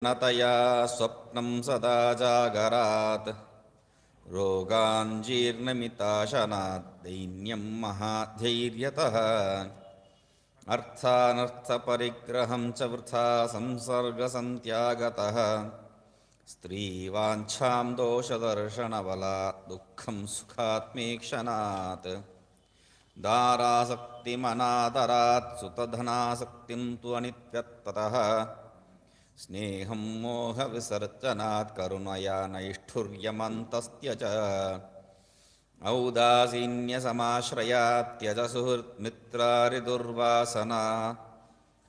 नतया स्वप्नं सदा जागरात् रोगाञ्जीर्णमिताशनात् दैन्यं महाधैर्यतः अर्थानर्थपरिग्रहं च वृथा संसर्गसन्त्यागतः स्त्रीवाञ्छां दोषदर्शनबलात् दुःखं सुखात्मीक्षणात् दारासक्तिमनादरात् सुतधनासक्तिं तु अनित्यत्ततः स्नेहं मोहविसर्जनात् करुणया नैष्ठुर्यमन्तस्त्यज औदासीन्यसमाश्रयात् त्यज सुहृन्मित्रारिदुर्वासना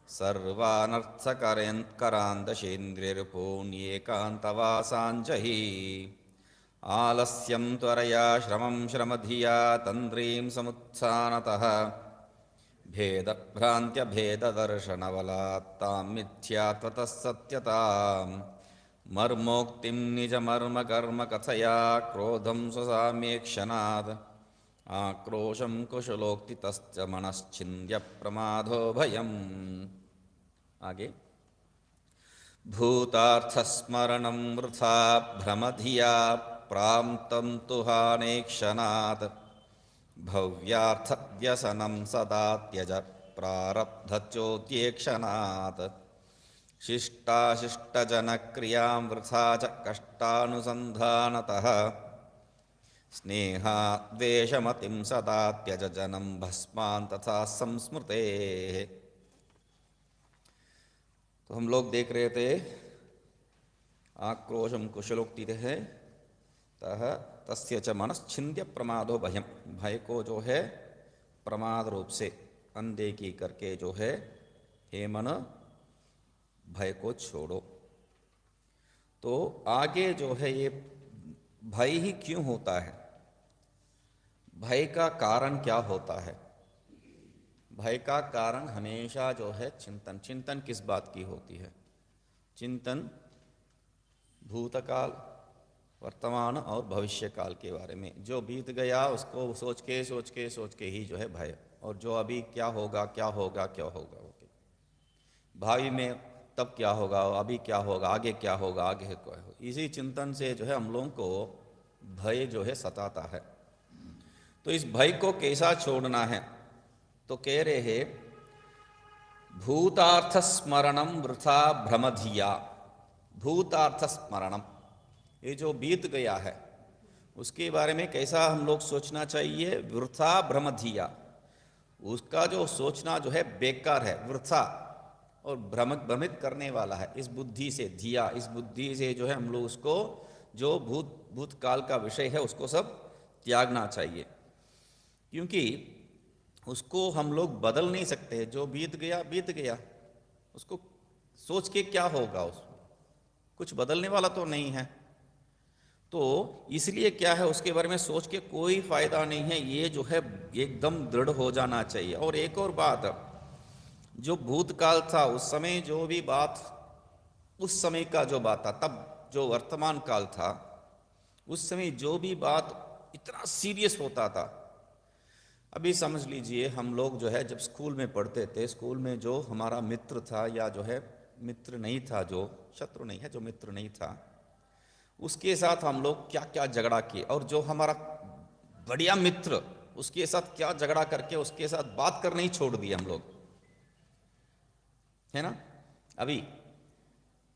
सर्वानर्थकरान्दशेन्द्रियर्पूण्येकान्तवासाञ्जहि आलस्यं त्वरया श्रमं श्रमधिया तन्द्रीं समुत्थानतः भेदभ्रान्त्यभेददर्शनबलात् तां मिथ्यात्वतः सत्यतां मर्मोक्तिं निजमर्मकर्मकथया क्रोधं स्वसाम्येक्षणात् आक्रोशं कुशलोक्तितश्च मनश्चिन्द्यप्रमादो भयम्। आगे भूतार्थस्मरणं वृथा भ्रमधिया प्राप्तं तु हानेक्षणात् भव्यार्थव्यसनं सदा त्यज प्रारब्धचोद्येक्षणात् शिष्टाशिष्टजनक्रियां वृथा च कष्टानुसन्धानतः स्नेहाद्वेषमतिं सदा त्यज जनं भस्मान् तथा संस्मृतेः। तो हम लोग देख रहे थे आक्रोशम कुशलोक्ति है तह तस्य च मनश्चिंद्य प्रमादो भयम, भय को जो है प्रमाद रूप से अनदेखी करके जो है हे मन भय को छोड़ो। तो आगे जो है ये भय ही क्यों होता है, भय का कारण क्या होता है? भय का कारण हमेशा जो है चिंतन। चिंतन किस बात की होती है? चिंतन भूतकाल, वर्तमान और भविष्य काल के बारे में। जो बीत गया उसको सोच के ही जो है भय, और जो अभी क्या होगा क्या होगा क्या होगा, ओके भावी में तब क्या होगा, अभी क्या होगा, आगे क्या होगा, आगे क्या होगा, इसी चिंतन से जो है हम लोगों को भय जो है सताता है। तो इस भय को कैसा छोड़ना है? तो कह रहे हैं भूतार्थ स्मरणम वृथा भ्रमधिया। भूतार्थ स्मरणम, ये जो बीत गया है उसके बारे में कैसा हम लोग सोचना चाहिए? वृथा भ्रमधिया, उसका जो सोचना जो है बेकार है, वृथा और भ्रमित करने वाला है। इस बुद्धि से, धिया, इस बुद्धि से जो है हम लोग उसको, जो भूतकाल का विषय है उसको सब त्यागना चाहिए, क्योंकि उसको हम लोग बदल नहीं सकते। जो बीत गया बीत गया, उसको सोच के क्या होगा, उसको कुछ बदलने वाला तो नहीं है। तो इसलिए क्या है, उसके बारे में सोच के कोई फायदा नहीं है, ये जो है एकदम दृढ़ हो जाना चाहिए। और एक और बात, जो भूतकाल था उस समय जो भी बात, उस समय का जो बात था, तब जो वर्तमान काल था उस समय जो भी बात इतना सीरियस होता था। अभी समझ लीजिए हम लोग जो है जब स्कूल में पढ़ते थे, स्कूल में जो हमारा मित्र था, या जो है मित्र नहीं था, जो शत्रु नहीं है, जो मित्र नहीं था, उसके साथ हम लोग क्या क्या झगड़ा किए, और जो हमारा बढ़िया मित्र उसके साथ क्या झगड़ा करके उसके साथ बात करना ही छोड़ दिए हम लोग, है ना। अभी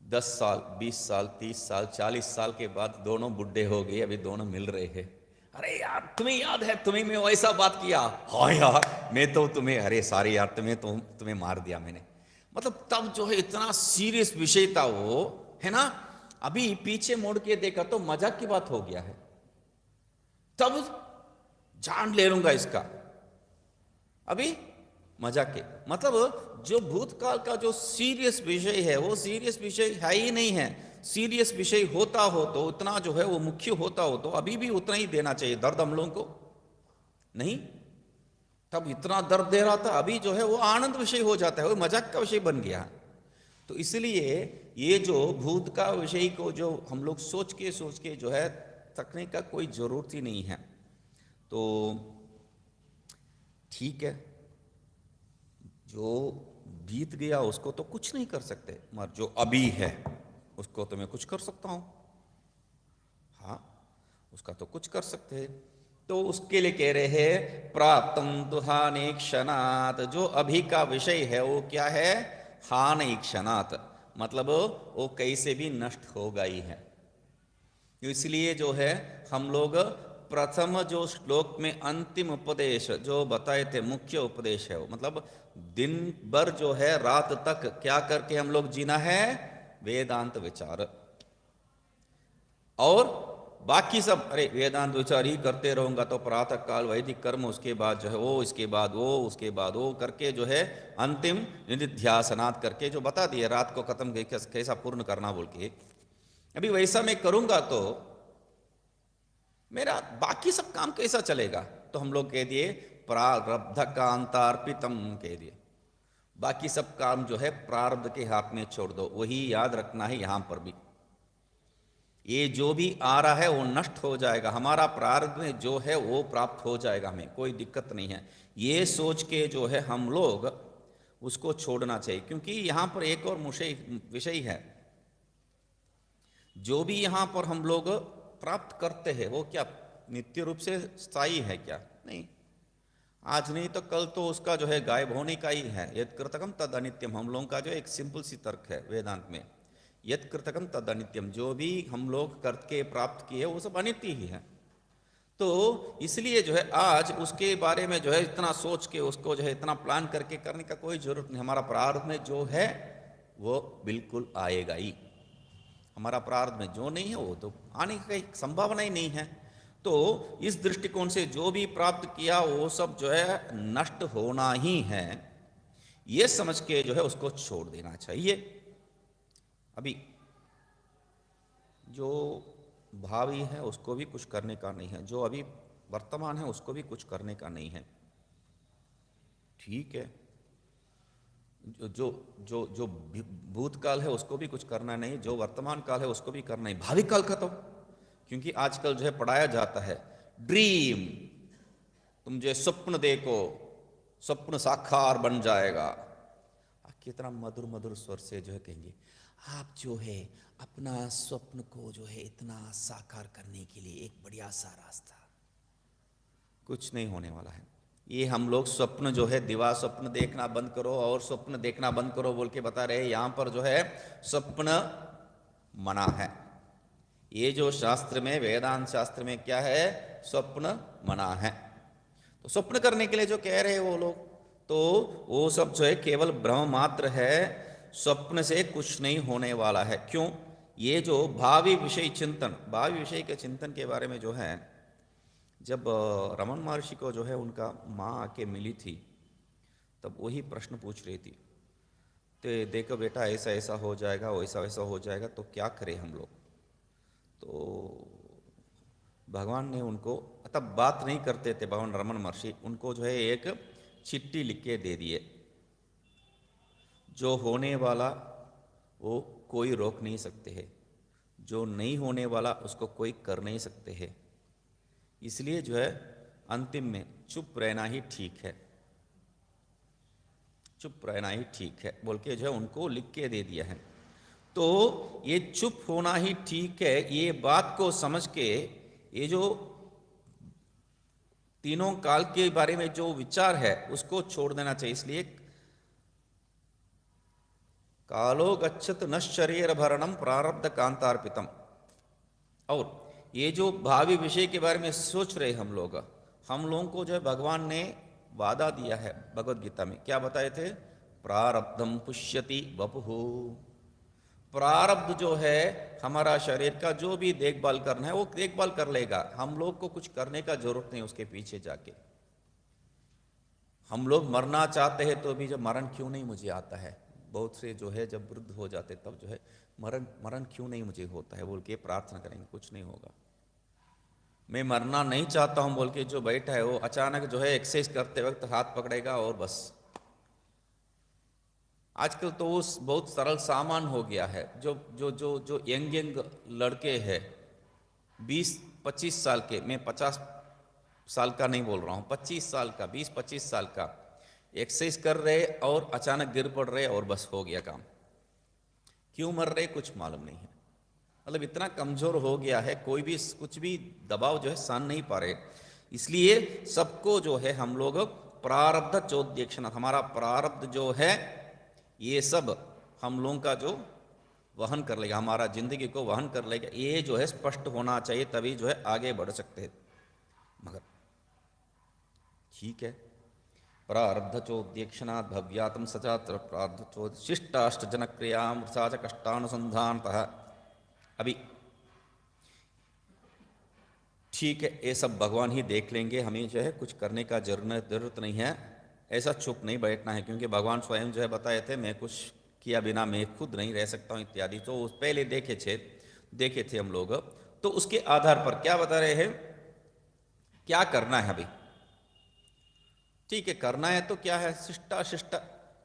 10 साल, 20 साल, 30 साल, 40 साल के बाद दोनों बुढ़े हो गए, अभी दोनों मिल रहे हैं। अरे यार तुम्हें याद है, तुम्हें मैं वैसा बात किया, हाँ यार मैं तो तुम्हें, अरे सारी यार तुम्हें मार दिया मैंने। मतलब तब जो है इतना सीरियस विषय था वो, है ना। अभी पीछे मुड़ के देखा तो मजाक की बात हो गया है। तब जान ले लूंगा इसका, अभी मजाक के। मतलब जो भूतकाल का जो सीरियस विषय है वो सीरियस विषय है ही नहीं है। सीरियस विषय होता हो तो उतना जो है वो मुख्य होता हो तो अभी भी उतना ही देना चाहिए दर्द हम लोगों को, नहीं। तब इतना दर्द दे रहा था, अभी जो है वो आनंद विषय हो जाता है, वो मजाक का विषय बन गया। तो इसलिए ये जो भूत का विषय को जो हम लोग सोच के जो है थकने का कोई जरूरत ही नहीं है। तो ठीक है, जो बीत गया उसको तो कुछ नहीं कर सकते, मगर जो अभी है उसको तो मैं कुछ कर सकता हूं, हाँ उसका तो कुछ कर सकते हैं। तो उसके लिए कह रहे हैं प्राप्तम तु हानि क्षणात, जो अभी का विषय है वो क्या है, हानि क्षणात, मतलब वो कैसे भी नष्ट होगा ही है। तो इसलिए जो है हम लोग प्रथम जो श्लोक में अंतिम उपदेश जो बताए थे, मुख्य उपदेश है वो, मतलब दिन भर जो है रात तक क्या करके हम लोग जीना है, वेदांत विचार। और बाकी सब, अरे वेदांत विचार ही करते रहूंगा तो प्रातः काल वैदिक कर्म, उसके बाद जो है वो, इसके बाद वो, उसके बाद वो करके जो है अंतिम निधिध्यासनाथ करके जो बता दिए रात को खत्म कैसा पूर्ण करना बोल के, अभी वैसा मैं करूंगा तो मेरा बाकी सब काम कैसा चलेगा। तो हम लोग कह दिए प्रारब्ध कांतार्पितम कह दिए, बाकी सब काम जो है प्रारब्ध के हाथ में छोड़ दो। वही याद रखना है यहां पर भी, ये जो भी आ रहा है वो नष्ट हो जाएगा, हमारा प्रारब्ध में जो है वो प्राप्त हो जाएगा, हमें कोई दिक्कत नहीं है, ये सोच के जो है हम लोग उसको छोड़ना चाहिए। क्योंकि यहां पर एक और विषय है, जो भी यहां पर हम लोग प्राप्त करते हैं वो क्या नित्य रूप से स्थायी है क्या, नहीं, आज नहीं तो कल तो उसका जो है गायब होने का ही है। यद कृतकम तद अनित्यम, हम लोगों का जो एक सिंपल सी तर्क है वेदांत में, यद कृतकम तद अनित्यम, जो भी हम लोग करके प्राप्त किए वो सब अनित्य ही है। तो इसलिए जो है आज उसके बारे में जो है इतना सोच के उसको जो है इतना प्लान करके करने का कोई जरूरत नहीं। हमारा प्रारब्ध में जो है वो बिल्कुल आएगा ही, हमारा प्रारब्ध में जो नहीं है वो तो आने की संभावना ही नहीं है। तो इस दृष्टिकोण से जो भी प्राप्त किया वो सब जो है नष्ट होना ही है, ये समझ के जो है उसको छोड़ देना चाहिए। अभी जो भावी है उसको भी कुछ करने का नहीं है, जो अभी वर्तमान है उसको भी कुछ करने का नहीं है, ठीक है। जो जो जो जो भूतकाल है उसको भी कुछ करना नहीं, जो वर्तमान काल है उसको भी करना नहीं, भावी काल का तो, क्योंकि आजकल जो है पढ़ाया जाता है ड्रीम, तुम जो स्वप्न देखो स्वप्न साकार बन जाएगा, कितना मधुर मधुर स्वर से जो है कहेंगे आप जो है अपना स्वप्न को जो है इतना साकार करने के लिए एक बढ़िया सा रास्ता, कुछ नहीं होने वाला है। ये हम लोग स्वप्न जो है दिवा स्वप्न देखना बंद करो और स्वप्न देखना बंद करो बोल के बता रहे हैं, यहां पर जो है स्वप्न मना है। ये जो शास्त्र में वेदांत शास्त्र में क्या है, स्वप्न मना है। तो स्वप्न करने के लिए जो कह रहे हैं वो लोग, तो वो सब जो है केवल भ्रम मात्र है, स्वप्न से कुछ नहीं होने वाला है। क्यों, ये जो भावी विषय चिंतन, भावी विषय के चिंतन के बारे में जो है, जब रमन महर्षि को जो है उनका माँ आके मिली थी तब वही प्रश्न पूछ रही थी, तो देखो बेटा ऐसा ऐसा हो जाएगा, वैसा वैसा हो जाएगा, तो क्या करें हम लोग। तो भगवान ने उनको, तब बात नहीं करते थे भगवान रमन महर्षि, उनको जो है एक चिट्ठी लिख के दे दिए, जो होने वाला वो कोई रोक नहीं सकते है, जो नहीं होने वाला उसको कोई कर नहीं सकते है, इसलिए जो है अंतिम में चुप रहना ही ठीक है, चुप रहना ही ठीक है बोल के जो है उनको लिख के दे दिया है। तो ये चुप होना ही ठीक है, ये बात को समझ के ये जो तीनों काल के बारे में जो विचार है उसको छोड़ देना चाहिए। इसलिए कालो गच्छत न शरीर भरणम प्रारब्ध कांतार्पितम, और ये जो भावी विषय के बारे में सोच रहे हम लोगों को जो है भगवान ने वादा दिया है भगवत गीता में, क्या बताए थे, प्रारब्धम पुष्यति वपुः, प्रारब्ध जो है हमारा शरीर का जो भी देखभाल करना है वो देखभाल कर लेगा, हम लोग को कुछ करने का जरूरत नहीं उसके पीछे जाके। हम लोग मरना चाहते हैं तो भी जब मरण क्यों नहीं मुझे आता है, बहुत से जो है जब वृद्ध हो जाते तब जो है मरण क्यों नहीं मुझे होता है बोल के प्रार्थना करेंगे, कुछ नहीं होगा। मैं मरना नहीं चाहता हूं बोल के जो बैठा है वो अचानक जो है एक्सरसाइज करते वक्त हाथ पकड़ेगा और बस। आजकल तो वो बहुत सरल सामान हो गया है, जो जो जो जो यंग लड़के हैं 20-25 साल के, मैं 50 साल का नहीं बोल रहा हूँ, 25 साल का, 20-25 साल का, एक्सरसाइज कर रहे और अचानक गिर पड़ रहे और बस हो गया काम। क्यों मर रहे कुछ मालूम नहीं है। मतलब इतना कमजोर हो गया है, कोई भी कुछ भी दबाव जो है सहन नहीं पा रहे। इसलिए सबको जो है हम लोग प्रारब्ध चोद्यक्षण, हमारा प्रारब्ध जो है ये सब हम लोगों का जो वहन कर लेगा, हमारा जिंदगी को वहन कर लेगा, ये जो है स्पष्ट होना चाहिए, तभी जो है आगे बढ़ सकते हैं। मगर ठीक है, प्रारब्ध चोद्यक्षणात् भव्यातम सचात्र प्रारब्ध चोद शिष्टाष्ट जनक्रियाम वृथाच कष्टानुसंधानतः। अभी ठीक है, ये सब भगवान ही देख लेंगे, हमें जो है कुछ करने का जरूरत नहीं है, ऐसा चुप नहीं बैठना है, क्योंकि भगवान स्वयं जो है बताए थे मैं कुछ किया बिना मैं खुद नहीं रह सकता हूँ इत्यादि। तो उस पहले देखे थे हम लोग। तो उसके आधार पर क्या बता रहे हैं, क्या करना है अभी। ठीक है, करना है तो क्या है,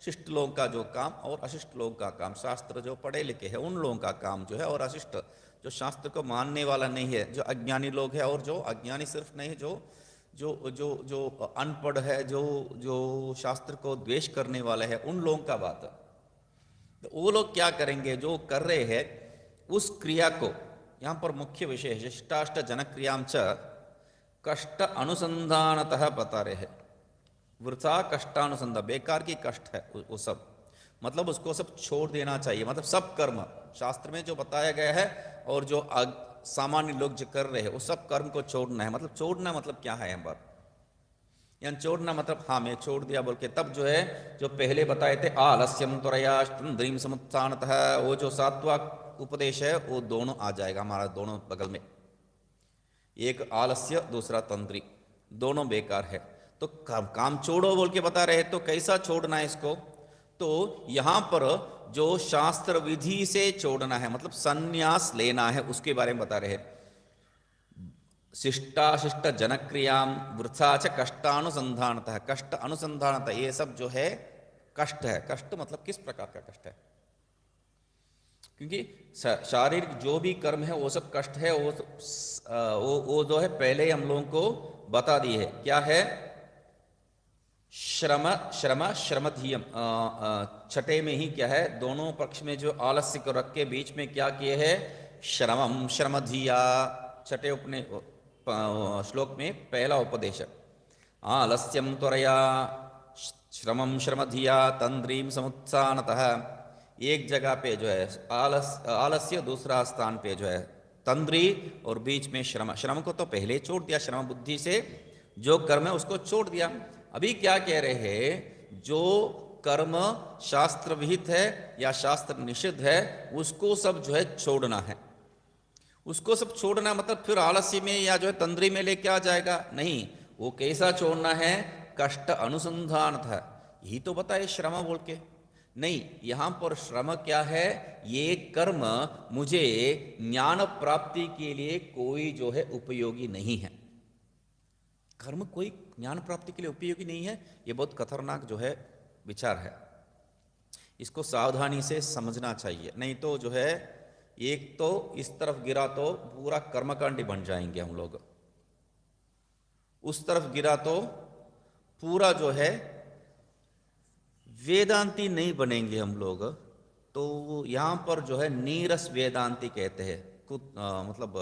शिष्ट लोगों का जो काम और अशिष्ट लोगों का काम, शास्त्र जो पढ़े लिखे हैं उन लोगों का काम जो है, और अशिष्ट जो शास्त्र को मानने वाला नहीं है, जो अज्ञानी लोग हैं, और जो अज्ञानी सिर्फ नहीं, जो जो जो जो अनपढ़ है, जो जो शास्त्र को द्वेष करने वाले हैं, उन लोगों का बात। तो वो लोग क्या करेंगे, जो कर रहे हैं उस क्रिया को, यहाँ पर मुख्य विषय है शिष्टाष्ट जनक्रियाम च कष्ट अनुसंधानतः बता रहे हैं। वृथा कष्टानुसंधान, बेकार की कष्ट है वो सब, मतलब उसको सब छोड़ देना चाहिए। मतलब सब कर्म शास्त्र में जो बताया गया है और जो सामान्य लोग जो कर रहे हैं, उस सब कर्म को छोड़ना है। मतलब छोड़ना मतलब क्या है यहाँ पर, यानी छोड़ना मतलब हाँ मैं छोड़ दिया बोल के, तब जो है जो पहले बताए थे आलस्यम त्वरया तंद्रीम समुत्थानतः, वो जो सातवां उपदेश है वो दोनों आ जाएगा हमारा, दोनों बगल में, एक आलस्य दूसरा तंद्री, दोनों बेकार है। तो काम छोड़ो बोल के बता रहे, तो कैसा छोड़ना है इसको, तो यहां पर जो शास्त्र विधि से छोड़ना है, मतलब संन्यास लेना है, उसके बारे में बता रहे हैं। शिष्टाशिष्ट जनक्रियाम वृथा च कष्टानुसंधानतः, कष्ट अनुसंधानतः, ये सब जो है कष्ट है। कष्ट मतलब किस प्रकार का कष्ट है, क्योंकि शारीरिक जो भी कर्म है वो सब कष्ट है। वो जो है पहले हम लोगों को बता दी है, क्या है, श्रम श्रम श्रमधीयम, छठे में ही क्या है, दोनों पक्ष में जो आलस्य को रख के बीच में क्या किए है, श्रमम श्रमधिया, छठे उपने श्लोक में पहला उपदेश, आलस्यम त्वरया श्रमम श्रमधिया तंद्रीम समुत्थानतः। एक जगह पे जो है आलस्य, दूसरा स्थान पे जो है तंद्री, और बीच में श्रम। श्रम को तो पहले छोड़ दिया, श्रम बुद्धि से जो कर्म है उसको छोड़ दिया। अभी क्या कह रहे हैं, जो कर्म शास्त्र विहित है या शास्त्र निषिद्ध है उसको सब जो है छोड़ना है। उसको सब छोड़ना मतलब फिर आलस्य में या जो है तंद्री में लेके आ जाएगा, नहीं, वो कैसा छोड़ना है, कष्ट अनुसंधान था, यही तो बताए श्रम बोल के। नहीं, यहां पर श्रम क्या है, ये कर्म मुझे ज्ञान प्राप्ति के लिए कोई जो है उपयोगी नहीं है। कर्म कोई ज्ञान प्राप्ति के लिए उपयोगी नहीं है, ये बहुत खतरनाक जो है विचार है, इसको सावधानी से समझना चाहिए। नहीं तो जो है एक तो इस तरफ गिरा तो पूरा कर्मकांडी बन जाएंगे हम लोग, उस तरफ गिरा तो पूरा जो है वेदांती नहीं बनेंगे हम लोग। तो यहाँ पर जो है नीरस वेदांती कहते हैं, मतलब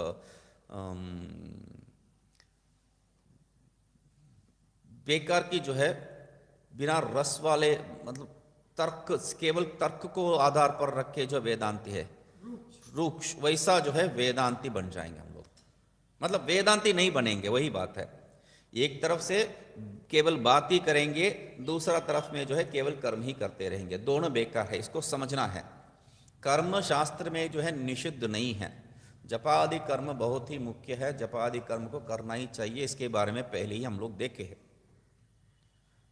बेकार की जो है बिना रस वाले, मतलब तर्क, केवल तर्क को आधार पर रखे जो वेदांती है, रूक्ष, वैसा जो है वेदांती बन जाएंगे हम लोग। मतलब वेदांती नहीं बनेंगे, वही बात है। एक तरफ से केवल बात ही करेंगे, दूसरा तरफ में जो है केवल कर्म ही करते रहेंगे, दोनों बेकार है, इसको समझना है। कर्म शास्त्र में जो है निषिद्ध नहीं है, जपादि कर्म बहुत ही मुख्य है, जपादि कर्म को करना ही चाहिए, इसके बारे में पहले ही हम लोग देखे हैं।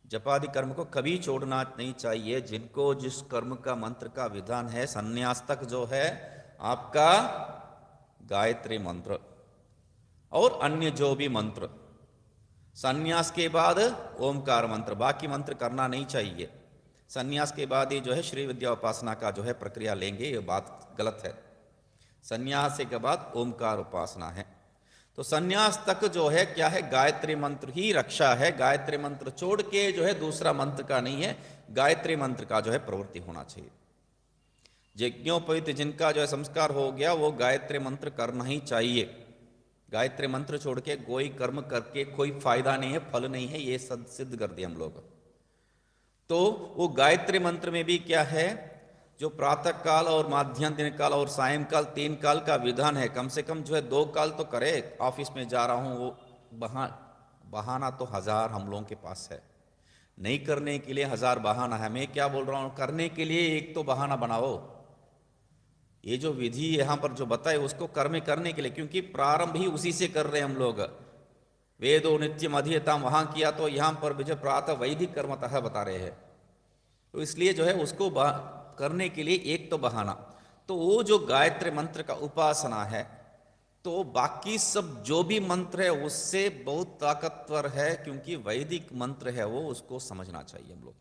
जपादि कर्म को कभी छोड़ना नहीं चाहिए। जिनको जिस कर्म का मंत्र का विधान है, संन्यास तक जो है आपका गायत्री मंत्र और अन्य जो भी मंत्र, संन्यास के बाद ओमकार मंत्र, बाकी मंत्र करना नहीं चाहिए। संन्यास के बाद ही जो है श्री विद्या उपासना का जो है प्रक्रिया लेंगे, ये बात गलत है। संन्यास के बाद ओमकार उपासना है। तो संन्यास तक जो है क्या है, गायत्री मंत्र ही रक्षा है। गायत्री मंत्र छोड़ के जो है दूसरा मंत्र का नहीं है, गायत्री मंत्र का जो है प्रवृत्ति होना चाहिए। यज्ञोपवीत जिनका जो है संस्कार हो गया वो गायत्री मंत्र करना ही चाहिए। गायत्री मंत्र छोड़ के कोई कर्म करके कोई फायदा नहीं है, फल नहीं है, ये सिद्ध कर दिया हम लोग। तो वो गायत्री मंत्र में भी क्या है, जो प्रातः काल और माध्याह्न दिन काल और सायंकाल 3 काल का विधान है, कम से कम जो है 2 काल तो करे। ऑफिस में जा रहा हूँ, वो बहाना तो 1000 हम लोगों के पास है, नहीं करने के लिए 1000 बहाना है। मैं क्या बोल रहा हूँ, करने के लिए एक तो बहाना बनाओ। ये जो विधि यहाँ पर जो बताए उसको कर्म करने के लिए, क्योंकि प्रारंभ ही उसी से कर रहे हैं हम लोग। वेदो नित्यम अधीयताम वहां किया, तो यहाँ पर भी जो प्रातः वैदिक कर्मतः बता रहे हैं, तो इसलिए जो है उसको करने के लिए एक तो बहाना। तो वो जो गायत्री मंत्र का उपासना है, तो बाकी सब जो भी मंत्र है उससे बहुत ताकतवर है, क्योंकि वैदिक मंत्र है वो, उसको समझना चाहिए हम लोग।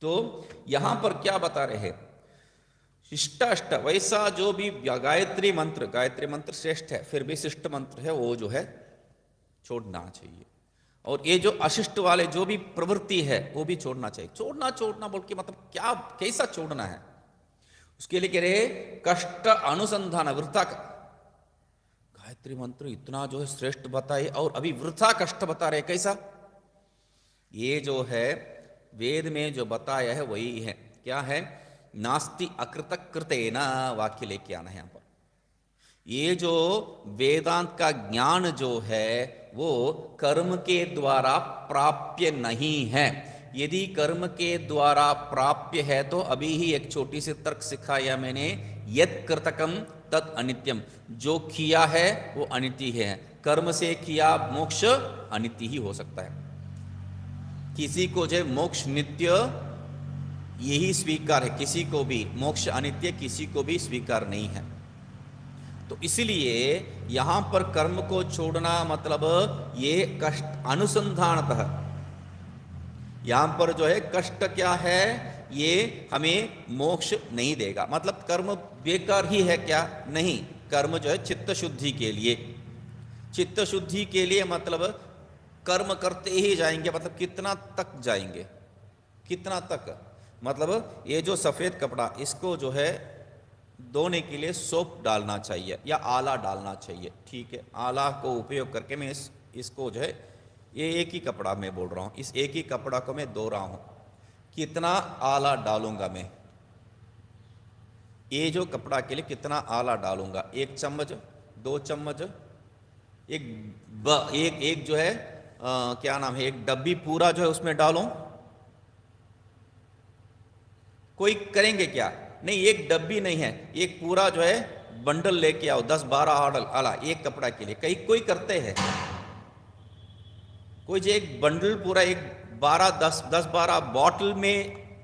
तो यहां पर क्या बता रहे हैं, शिष्टाष्ट वैसा जो भी गायत्री मंत्र श्रेष्ठ है, फिर भी शिष्ट मंत्र है वो जो है छोड़ना चाहिए। और ये जो अशिष्ट वाले जो भी प्रवृत्ति है वो भी छोड़ना चाहिए। छोड़ना बोल के मतलब क्या, कैसा छोड़ना है, उसके लिए कह रहे कष्ट अनुसंधान, वृथा का। गायत्री मंत्र इतना जो है श्रेष्ठ बताए और अभी वृथा कष्ट बता रहे, कैसा? ये जो है वेद में जो बताया है वही है। क्या है? नास्ति अकृत कृतेन, वाक्य लेके आना है यहां पर। ये जो वेदांत का ज्ञान जो है वो कर्म के द्वारा प्राप्य नहीं है। यदि कर्म के द्वारा प्राप्य है तो अभी ही एक छोटी सी तर्क सिखाया मैंने, यत् कृतकम तत् अनित्यम, जो किया है वो अनित्य है। कर्म से किया मोक्ष अनित्य ही हो सकता है। किसी को जो मोक्ष नित्य यही स्वीकार है, किसी को भी मोक्ष अनित्य किसी को भी स्वीकार नहीं है। तो इसलिए यहां पर कर्म को छोड़ना मतलब ये कष्ट अनुसंधानतः, यहां पर जो है कष्ट क्या है, ये हमें मोक्ष नहीं देगा। मतलब कर्म बेकार ही है क्या? नहीं, कर्म जो है चित्त शुद्धि के लिए, चित्त शुद्धि के लिए मतलब कर्म करते ही जाएंगे। मतलब कितना तक जाएंगे, कितना तक, मतलब ये जो सफेद कपड़ा इसको जो है धोने के लिए सोप डालना चाहिए या आला डालना चाहिए, ठीक है। आला को उपयोग करके मैं इसको जो है, ये एक ही कपड़ा मैं बोल रहा हूँ, इस एक ही कपड़ा को मैं धो रहा हूँ, कितना आला डालूंगा मैं, ये जो कपड़ा के लिए कितना आला डालूंगा, 1 चम्मच, 2 चम्मच, एक जो है क्या नाम है, एक डब्बी पूरा जो है उसमें डालो। कोई करेंगे क्या? नहीं, एक डब्बी नहीं है, एक पूरा जो है बंडल लेके आओ, 10-12 आला एक कपड़ा के लिए। कहीं कोई करते हैं? कोई जो एक बंडल पूरा, एक 10-12 बॉटल में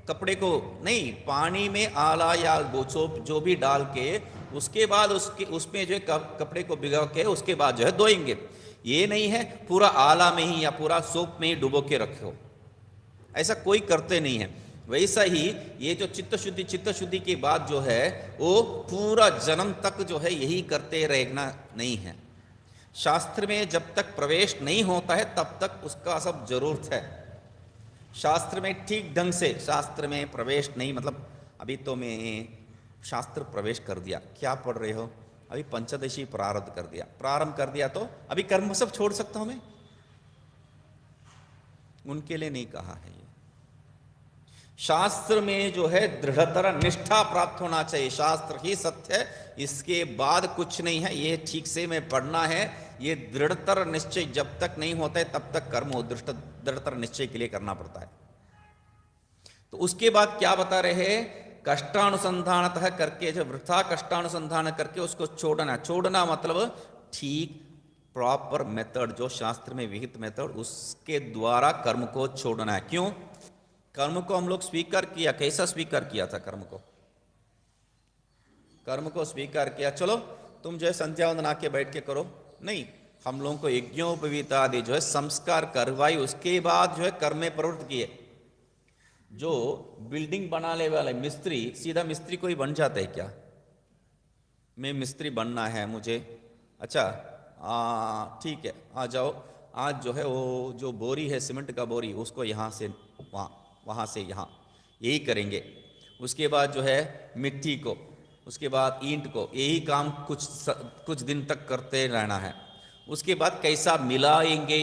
कपड़े को नहीं, पानी में आला या सोप जो भी डाल के उसके बाद उसमें जो है कपड़े को भिगो के उसके बाद जो है धोएंगे। ये नहीं है पूरा आला में ही या पूरा सोप में ही डुबो के रखो, ऐसा कोई करते नहीं है। वैसा ही ये जो चित्त शुद्धि के बाद जो है वो पूरा जन्म तक जो है यही करते रहना नहीं है। शास्त्र में जब तक प्रवेश नहीं होता है तब तक उसका सब जरूरत है। शास्त्र में ठीक ढंग से शास्त्र में प्रवेश नहीं, मतलब अभी तो मैं शास्त्र प्रवेश कर दिया, क्या पढ़ रहे हो? अभी पंचदशी प्रारंभ कर दिया तो अभी कर्म सब छोड़ सकता हूं मैं? उनके लिए नहीं कहा है। ये शास्त्र में जो है दृढ़तर निष्ठा प्राप्त होना चाहिए, शास्त्र ही सत्य है, इसके बाद कुछ नहीं है, ये ठीक से मैं पढ़ना है। ये दृढ़तर निश्चय जब तक नहीं होता है तब तक कर्म दृढ़तर निश्चय के लिए करना पड़ता है। तो उसके बाद क्या बता रहे हैं? कष्टानुसंधानतः करके, जो वृथा कष्टानुसंधान करके उसको छोड़ना मतलब ठीक प्रॉपर मेथड, जो शास्त्र में विहित मेथड, उसके द्वारा कर्म को छोड़ना है। क्यों? कर्म को हम लोग स्वीकार किया, कैसा स्वीकार किया था? कर्म को स्वीकार किया, चलो तुम जो है संध्या वंदन आके बैठ के करो, नहीं, हम लोगों को यज्ञोपवीत आदि जो है संस्कार करवाई, उसके बाद जो है कर्म में प्रवृत्त किए। जो बिल्डिंग बनाने वाले मिस्त्री सीधा मिस्त्री कोई बन जाता है क्या? मैं मिस्त्री बनना है मुझे, अच्छा ठीक है आ जाओ, आज जो है वो जो बोरी है सीमेंट का बोरी, उसको यहाँ से वहाँ, वहाँ से यहाँ, यही करेंगे। उसके बाद जो है मिट्टी को, उसके बाद ईंट को, यही काम कुछ दिन तक करते रहना है। उसके बाद कैसा मिलाएंगे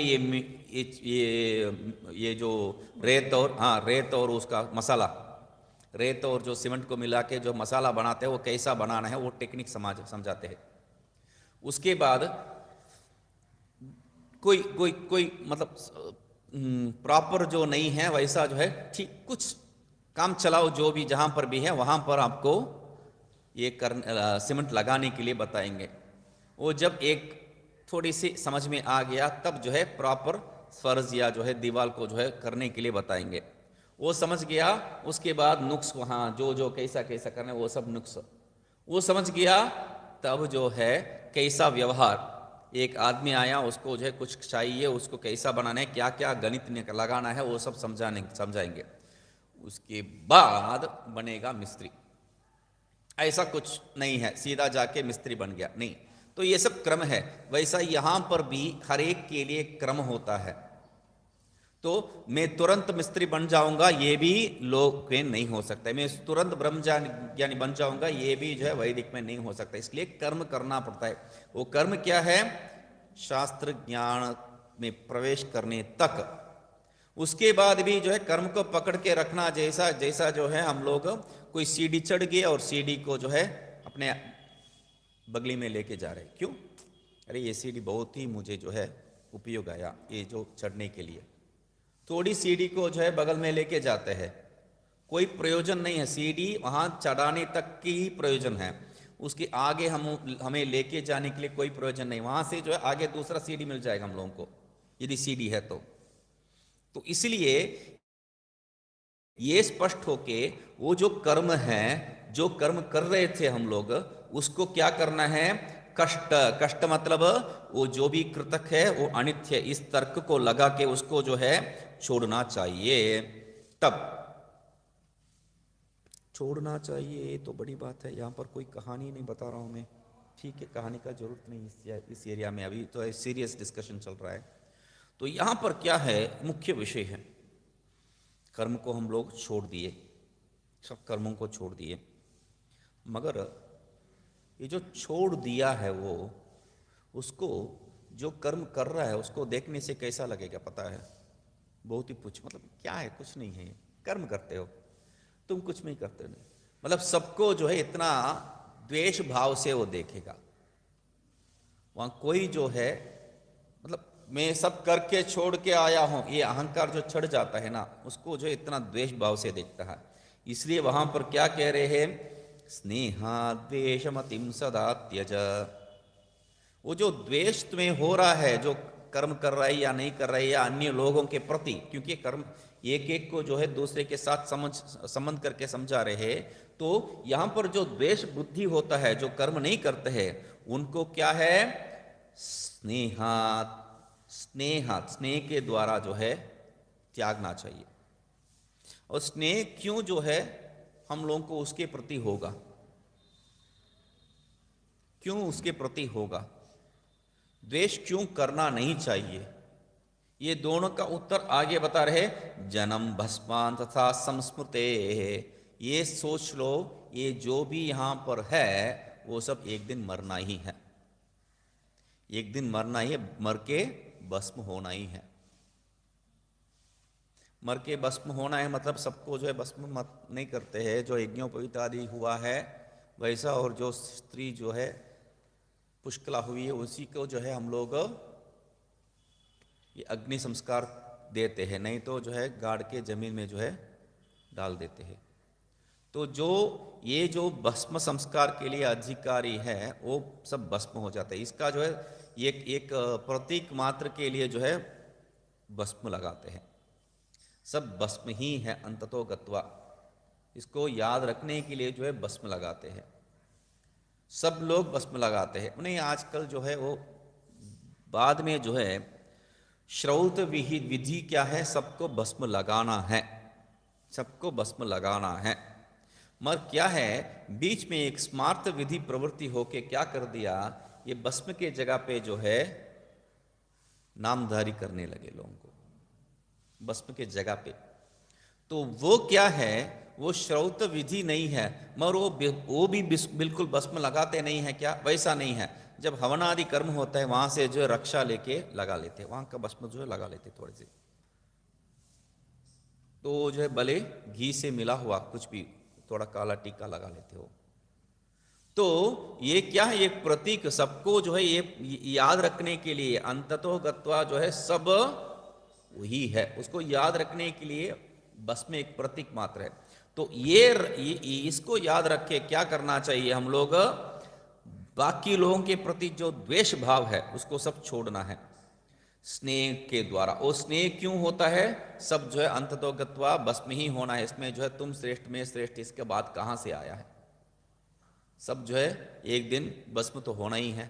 ये जो रेत और उसका मसाला, रेत और जो सीमेंट को मिला के जो मसाला बनाते हैं वो कैसा बनाना है, वो टेक्निक समझाते हैं। उसके बाद कोई मतलब प्रॉपर जो नहीं है वैसा जो है ठीक कुछ काम चलाओ, जो भी जहां पर भी है वहां पर आपको ये सीमेंट लगाने के लिए बताएंगे। वो जब एक थोड़ी सी समझ में आ गया तब जो है प्रॉपर फर्ज या जो है दीवार को जो है करने के लिए बताएंगे। वो समझ गया, उसके बाद नुक्स वहाँ जो कैसा कैसा करना है वो सब नुक्स वो समझ गया, तब जो है कैसा व्यवहार, एक आदमी आया उसको जो है कुछ चाहिए, उसको कैसा बनाना है, क्या क्या गणित लगाना है, वो सब समझाएंगे। उसके बाद बनेगा मिस्त्री। ऐसा कुछ नहीं है सीधा जाके मिस्त्री बन गया, नहीं। तो ये सब क्रम है। वैसा यहां पर भी हर एक के लिए क्रम होता है। तो मैं तुरंत मिस्त्री बन जाऊंगा ये भी लोक में नहीं हो सकता, मैं तुरंत ब्रह्मज्ञानी बन जाऊंगा ये भी जो है वैदिक में नहीं हो सकता। इसलिए कर्म करना पड़ता है। वो कर्म क्या है? शास्त्र ज्ञान में प्रवेश करने तक। उसके बाद भी जो है कर्म को पकड़ के रखना, जैसा जैसा जो है हम लोग कोई सीढ़ी चढ़ गए और सीढ़ी को जो है अपने बगली में लेके जा रहे, क्यों? अरे ये सीढ़ी बहुत ही मुझे जो है उपयोग आया, ये जो चढ़ने के लिए थोड़ी सीढ़ी को जो है बगल में लेके जाते हैं, कोई प्रयोजन नहीं है। सीढ़ी वहां चढ़ाने तक की ही प्रयोजन है, उसके आगे हमें लेके जाने के लिए कोई प्रयोजन नहीं। वहां से जो है आगे दूसरा सीढ़ी मिल जाएगा हम लोगों को, यदि सीढ़ी है तो इसलिए ये स्पष्ट होके वो जो कर्म है, जो कर्म कर रहे थे हम लोग, उसको क्या करना है? कष्ट मतलब वो जो भी कृतक है वो अनित्य, इस तर्क को लगा के उसको जो है छोड़ना चाहिए। तब छोड़ना चाहिए तो बड़ी बात है। यहां पर कोई कहानी नहीं बता रहा हूं मैं, ठीक है, कहानी का जरूरत नहीं इस एरिया में, अभी तो सीरियस डिस्कशन चल रहा है। तो यहां पर क्या है, मुख्य विषय है, कर्म को हम लोग छोड़ दिए, सब कर्मों को छोड़ दिए, मगर ये जो छोड़ दिया है वो, उसको जो कर्म कर रहा है उसको देखने से कैसा लगेगा पता है? बहुत ही मतलब क्या है, कुछ नहीं है, कर्म करते हो तुम, कुछ नहीं करते नहीं, मतलब सबको जो है इतना द्वेष भाव से वो देखेगा। वहां कोई जो है मतलब मैं सब करके छोड़ के आया हूं, ये अहंकार जो चढ़ जाता है ना, उसको जो इतना द्वेष भाव से देखता है। इसलिए वहां पर क्या कह रहे हैं? स्नेहा द्वेषमतिम सदा त्यज। वो जो द्वेष तुम्हें हो रहा है, जो कर्म कर रहा है या नहीं कर रहा है, या अन्य लोगों के प्रति, क्योंकि कर्म एक एक को जो है दूसरे के साथ संबंध करके समझा रहे हैं, तो यहां पर जो द्वेष बुद्धि होता है, जो कर्म नहीं करते हैं, उनको क्या है? स्नेहात, स्नेह के द्वारा जो है त्यागना चाहिए। और स्नेह क्यों जो है हम लोगों को उसके प्रति होगा, क्यों उसके प्रति होगा? द्वेष क्यों करना नहीं चाहिए? ये दोनों का उत्तर आगे बता रहे। जन्म भस्मान तथा संस्मृते, ये सोच लो, ये जो भी यहां पर है वो सब एक दिन मरना ही है, एक दिन मरना ही है, मर के भस्म होना ही है। मर के भस्म होना है मतलब सबको जो है भस्म मत नहीं करते हैं, जो यज्ञोपवीत आदि हुआ है वैसा, और जो स्त्री जो है पुष्कला हुई है उसी को जो है हम लोग ये अग्नि संस्कार देते हैं, नहीं तो जो है गाड़ के जमीन में जो है डाल देते हैं। तो जो ये जो भस्म संस्कार के लिए अधिकारी है वो सब भस्म हो जाता है। इसका जो है एक प्रतीक मात्र के लिए जो है भस्म लगाते हैं, सब भस्म ही है अंततो गत्वा। इसको याद रखने के लिए जो है भस्म लगाते हैं, सब लोग भस्म लगाते हैं। नहीं, आजकल जो है वो बाद में जो है श्रौत विधि क्या है? सबको भस्म लगाना है, सबको भस्म लगाना है। मगर क्या है, बीच में एक स्मार्त विधि प्रवृत्ति होके क्या कर दिया, ये भस्म के जगह पे जो है नामधारी करने लगे लोगों को, भस्म के जगह पे। तो वो क्या है, वो श्रौत विधि नहीं है, मगर वो भी बिल्कुल भस्म लगाते नहीं है क्या? वैसा नहीं है। जब हवनादि कर्म होता है वहां से जो है रक्षा लेके लगा लेते हैं, वहां का भस्म जो है लगा लेते थोड़े से, तो जो है भले घी से मिला हुआ कुछ भी थोड़ा काला टीका लगा लेते हो। तो ये क्या है? एक प्रतीक, सबको जो है ये याद रखने के लिए, अंततो गत्वा जो है सब वही है, उसको याद रखने के लिए बस में एक प्रतीक मात्र है। तो इसको याद रखे क्या करना चाहिए हम लोग? बाकी लोगों के प्रति जो द्वेष भाव है उसको सब छोड़ना है स्नेह के द्वारा। वो स्नेह क्यों होता है? सब जो है अंततो गत्वा भस्म ही होना है, इसमें जो है तुम श्रेष्ठ में श्रेष्ठ इसके बाद कहां से आया है? सब जो है एक दिन भस्म तो होना ही है।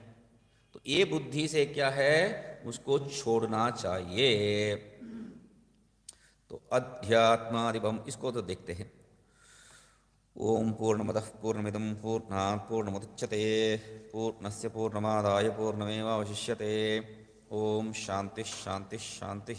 तो ये बुद्धि से क्या है, उसको छोड़ना चाहिए। तो अध्यात्मादिपम, इसको तो देखते हैं। ओम पूर्णमदः पूर्णमिदं पूर्णात् पूर्णमुदच्यते पूर्णस्य पूर्णमादाय पूर्णमेवावशिष्यते। ओम शांति शांति शांति।